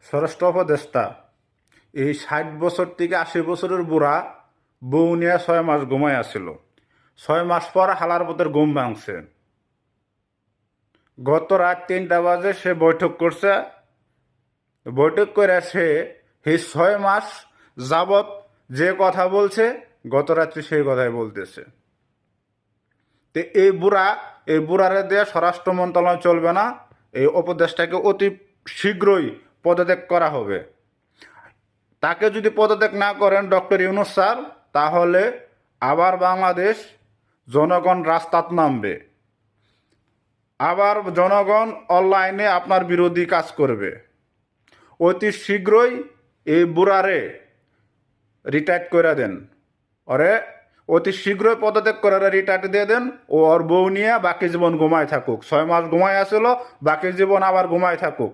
স্বরাষ্ট্র উপদেষ্টা এই 60 বছর থেকে 80 বছরের বুড়া বউ নিয়ে 6 মাস ঘুমাই আসছিল। 6 মাস পর হালার পথের ঘুম ভাঙছে। গত রাত 3টা বাজে সে বৈঠক করছে। বৈঠক করে সে এই 6 মাস যাবৎ যে কথা বলছে গত রাত্রি সেই কথাই বলতেছে। তো এই বুড়ারে দিয়ে স্বরাষ্ট্র মন্ত্রণালয় চলবে না। এই উপদেষ্টাকে অতি শীঘ্রই পদত্যাগ করা হবে। তাকে যদি পদত্যাগ না করেন ডক্টর ইউনূস স্যার, তাহলে আবার বাংলাদেশ জনগণ রাস্তাত নামবে। আবার জনগণ অনলাইনে আপনার বিরোধী কাজ করবে। অতি শীঘ্রই এই বুড়ারে রিটায়ার করে দেন। ওরে অতি শীঘ্রই পদত্যাগ করে রিটায়ার দিয়ে দেন। ও ওর বউ নিয়ে বাকি জীবন ঘুমায় থাকুক। 6 মাস ঘুমায় আসলো, বাকি জীবন আবার ঘুমায় থাকুক।